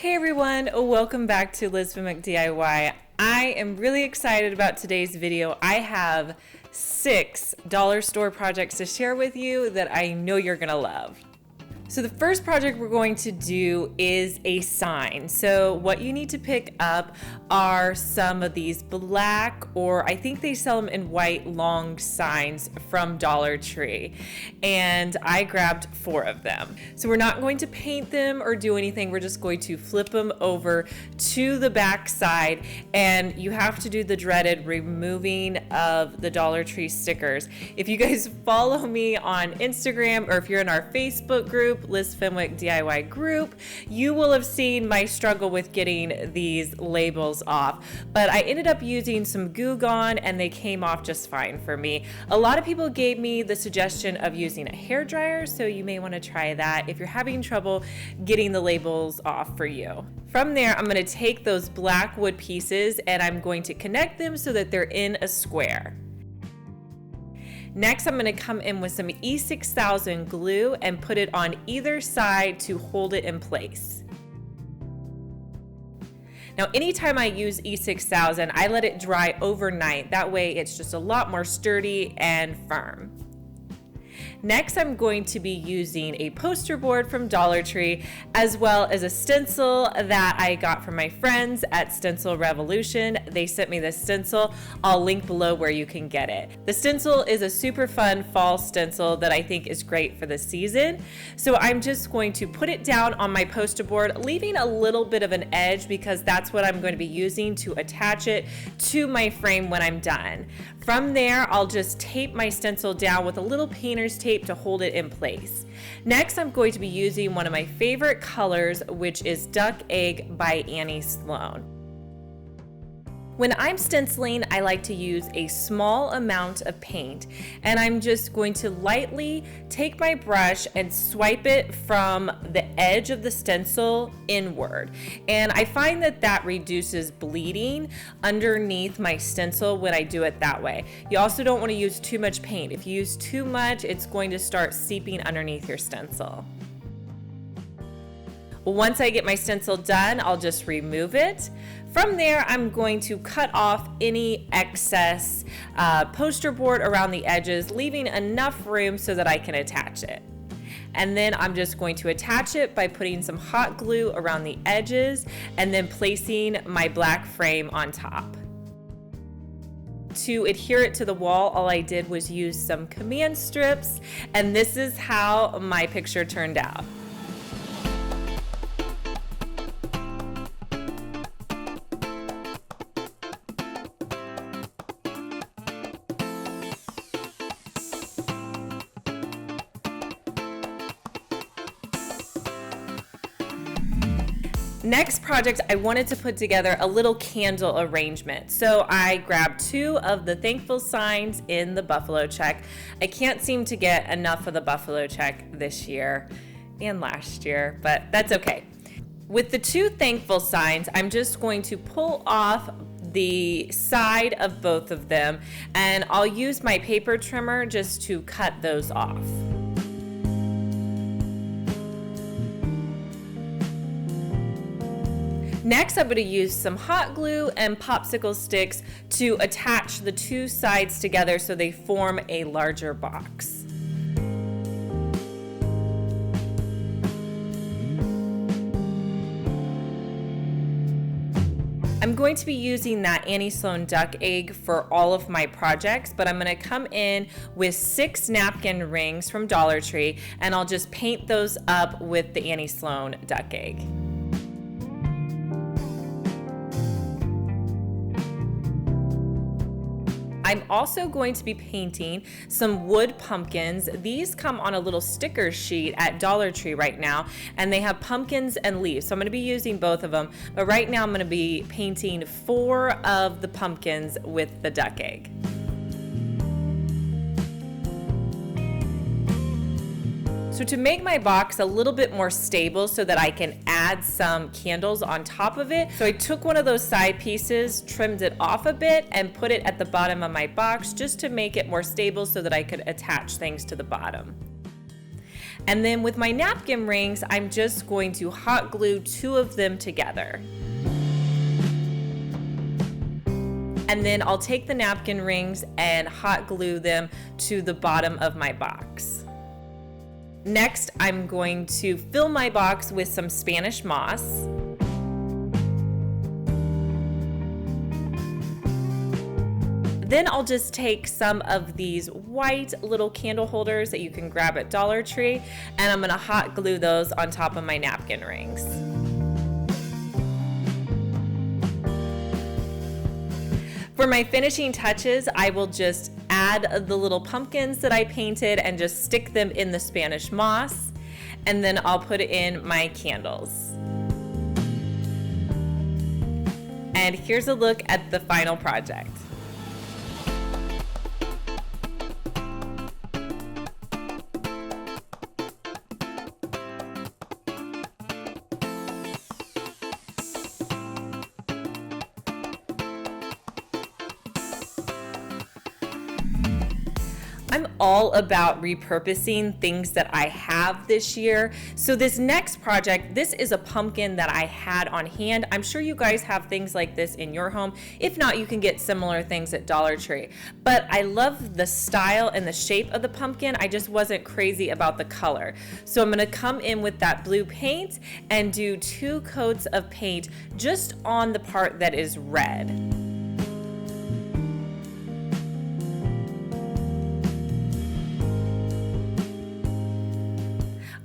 Hey everyone, welcome back to lizfenwickdiy. I am really excited about today's video. I have 6 dollar store projects to share with you that I know you're gonna love. So the first project we're going to do is a sign. So what you need to pick up are some of these black, or I think they sell them in white, long signs from Dollar Tree. And I grabbed 4 of them. So we're not going to paint them or do anything. We're just going to flip them over to the back side, and you have to do the dreaded removing of the Dollar Tree stickers. If you guys follow me on Instagram, or if you're in our Facebook group, Liz Fenwick DIY group, you will have seen my struggle with getting these labels off, but I ended up using some Goo Gone and they came off just fine for me. A lot of people gave me the suggestion of using a hairdryer, so you may want to try that if you're having trouble getting the labels off for you. From there, I'm going to take those black wood pieces and I'm going to connect them so that they're in a square. Next, I'm going to come in with some E6000 glue and put it on either side to hold it in place. Now, anytime I use E6000, I let it dry overnight. That way it's just a lot more sturdy and firm. Next, I'm going to be using a poster board from Dollar Tree, as well as a stencil that I got from my friends at Stencil Revolution. They sent me this stencil. I'll link below where you can get it. The stencil is a super fun fall stencil that I think is great for the season. So I'm just going to put it down on my poster board, leaving a little bit of an edge because that's what I'm going to be using to attach it to my frame when I'm done. From there, I'll just tape my stencil down with a little painter's tape to hold it in place. Next, I'm going to be using one of my favorite colors, which is Duck Egg by Annie Sloan. When I'm stenciling, I like to use a small amount of paint, and I'm just going to lightly take my brush and swipe it from the edge of the stencil inward. And I find that that reduces bleeding underneath my stencil when I do it that way. You also don't want to use too much paint. If you use too much, it's going to start seeping underneath your stencil. Once I get my stencil done, I'll just remove it. From there, I'm going to cut off any excess poster board around the edges, leaving enough room so that I can attach it. And then I'm just going to attach it by putting some hot glue around the edges and then placing my black frame on top. To adhere it to the wall, all I did was use some command strips, and this is how my picture turned out. Next project, I wanted to put together a little candle arrangement. So I grabbed 2 of the thankful signs in the buffalo check. I can't seem to get enough of the buffalo check this year and last year, but that's okay. With the 2 thankful signs, I'm just going to pull off the side of both of them, and I'll use my paper trimmer just to cut those off. Next, I'm going to use some hot glue and popsicle sticks to attach the 2 sides together so they form a larger box. I'm going to be using that Annie Sloan duck egg for all of my projects, but I'm going to come in with 6 napkin rings from Dollar Tree, and I'll just paint those up with the Annie Sloan duck egg. I'm also going to be painting some wood pumpkins. These come on a little sticker sheet at Dollar Tree right now, and they have pumpkins and leaves. So I'm going to be using both of them, but right now I'm going to be painting 4 of the pumpkins with the duck egg. So to make my box a little bit more stable so that I can add some candles on top of it, so I took one of those side pieces, trimmed it off a bit, and put it at the bottom of my box just to make it more stable so that I could attach things to the bottom. And then with my napkin rings, I'm just going to hot glue 2 of them together. And then I'll take the napkin rings and hot glue them to the bottom of my box. Next, I'm going to fill my box with some Spanish moss. Then I'll just take some of these white little candle holders that you can grab at Dollar Tree, and I'm gonna hot glue those on top of my napkin rings. For my finishing touches, I will just add the little pumpkins that I painted and just stick them in the Spanish moss, and then I'll put in my candles. And here's a look at the final project. I'm all about repurposing things that I have this year. So this next project, this is a pumpkin that I had on hand. I'm sure you guys have things like this in your home. If not, you can get similar things at Dollar Tree. But I love the style and the shape of the pumpkin. I just wasn't crazy about the color. So I'm gonna come in with that blue paint and do 2 coats of paint just on the part that is red.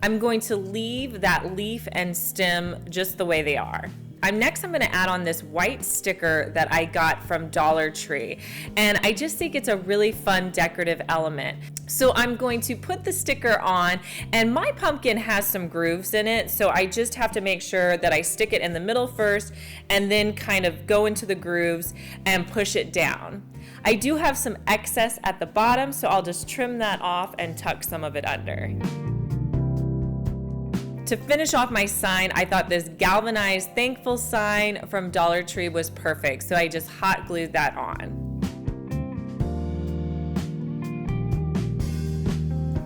I'm going to leave that leaf and stem just the way they are. Next, I'm gonna add on this white sticker that I got from Dollar Tree. And I just think it's a really fun decorative element. So I'm going to put the sticker on, and my pumpkin has some grooves in it. So I just have to make sure that I stick it in the middle first and then kind of go into the grooves and push it down. I do have some excess at the bottom, so I'll just trim that off and tuck some of it under. To finish off my sign, I thought this galvanized thankful sign from Dollar Tree was perfect, so I just hot glued that on.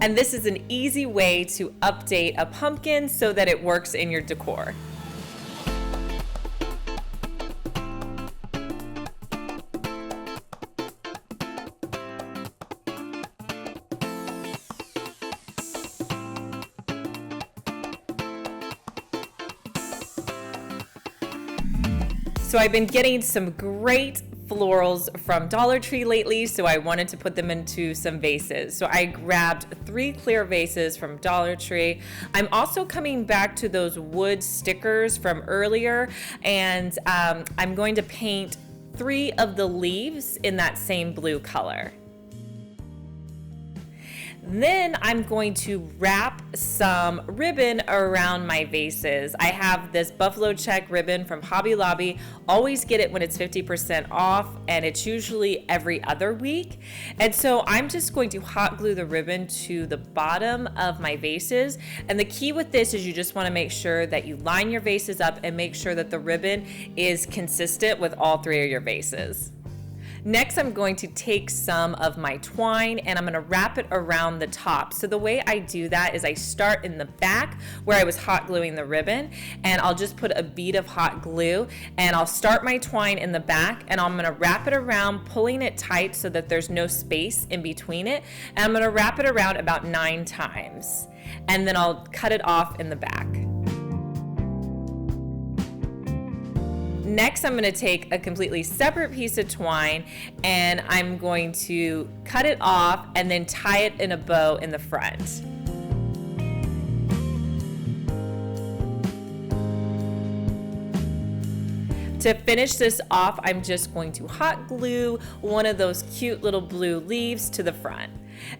And this is an easy way to update a pumpkin so that it works in your decor. So I've been getting some great florals from Dollar Tree lately, so I wanted to put them into some vases. So I grabbed 3 clear vases from Dollar Tree. I'm also coming back to those wood stickers from earlier, and I'm going to paint 3 of the leaves in that same blue color. Then I'm going to wrap some ribbon around my vases. I have this buffalo check ribbon from Hobby Lobby. Always get it when it's 50% off, and it's usually every other week. And so I'm just going to hot glue the ribbon to the bottom of my vases. And the key with this is you just want to make sure that you line your vases up and make sure that the ribbon is consistent with all 3 of your vases. Next, I'm going to take some of my twine and I'm gonna wrap it around the top. So the way I do that is I start in the back where I was hot gluing the ribbon, and I'll just put a bead of hot glue and I'll start my twine in the back, and I'm gonna wrap it around, pulling it tight so that there's no space in between it. And I'm gonna wrap it around about 9 times. And then I'll cut it off in the back. Next, I'm going to take a completely separate piece of twine and I'm going to cut it off and then tie it in a bow in the front. To finish this off, I'm just going to hot glue one of those cute little blue leaves to the front.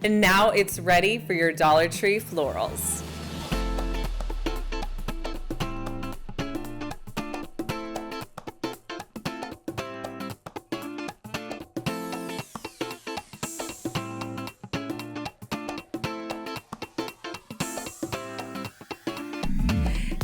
And now it's ready for your Dollar Tree florals.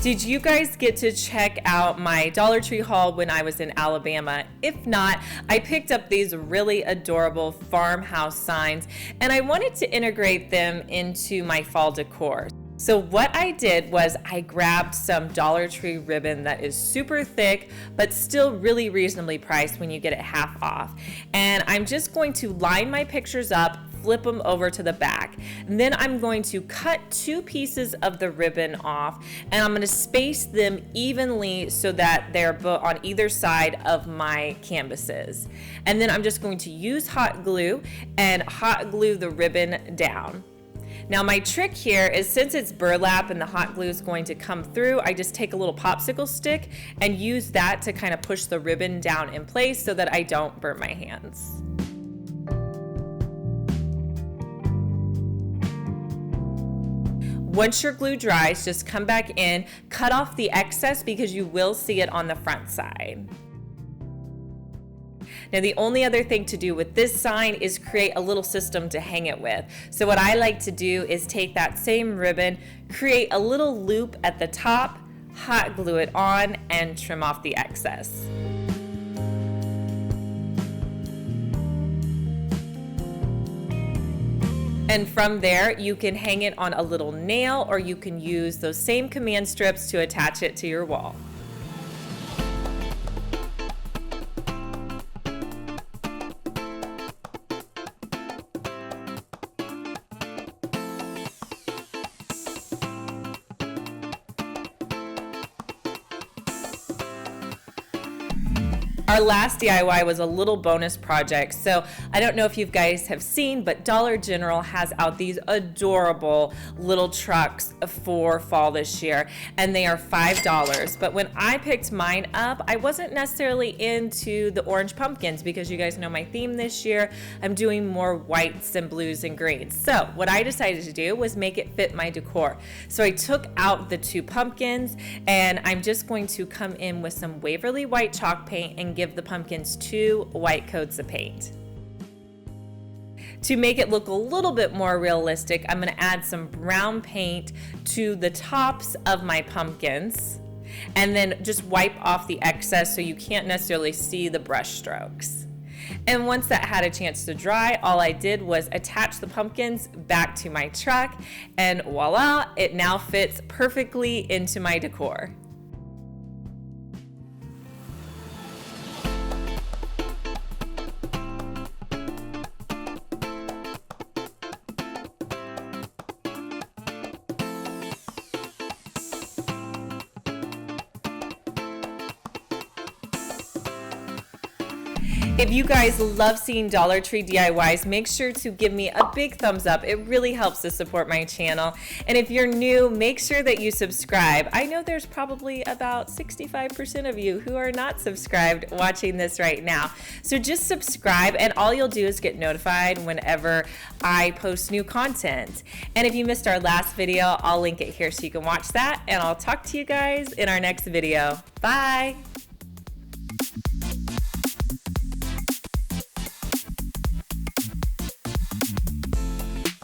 Did you guys get to check out my Dollar Tree haul when I was in Alabama? If not, I picked up these really adorable farmhouse signs and I wanted to integrate them into my fall decor. So what I did was I grabbed some Dollar Tree ribbon that is super thick, but still really reasonably priced when you get it half off. And I'm just going to line my pictures up, flip them over to the back. And then I'm going to cut 2 pieces of the ribbon off, and I'm going to space them evenly so that they're on either side of my canvases. And then I'm just going to use hot glue and hot glue the ribbon down. Now my trick here is, since it's burlap and the hot glue is going to come through, I just take a little popsicle stick and use that to kind of push the ribbon down in place so that I don't burn my hands. Once your glue dries, just come back in, cut off the excess because you will see it on the front side. Now the only other thing to do with this sign is create a little system to hang it with. So what I like to do is take that same ribbon, create a little loop at the top, hot glue it on, and trim off the excess. And from there, you can hang it on a little nail, or you can use those same command strips to attach it to your wall. Our last DIY was a little bonus project. So I don't know if you guys have seen, but Dollar General has out these adorable little trucks for fall this year, and they are $5. But when I picked mine up, I wasn't necessarily into the orange pumpkins because you guys know my theme this year. I'm doing more whites and blues and greens. So what I decided to do was make it fit my decor. So I took out the 2 pumpkins, and I'm just going to come in with some Waverly white chalk paint and give the pumpkins 2 white coats of paint. To make it look a little bit more realistic, I'm going to add some brown paint to the tops of my pumpkins and then just wipe off the excess so you can't necessarily see the brush strokes. And once that had a chance to dry, all I did was attach the pumpkins back to my truck, and voila, it now fits perfectly into my decor. If you guys love seeing Dollar Tree DIYs, make sure to give me a big thumbs up. It really helps to support my channel. And if you're new, make sure that you subscribe. I know there's probably about 65% of you who are not subscribed watching this right now. So just subscribe, and all you'll do is get notified whenever I post new content. And if you missed our last video, I'll link it here so you can watch that. And I'll talk to you guys in our next video. Bye.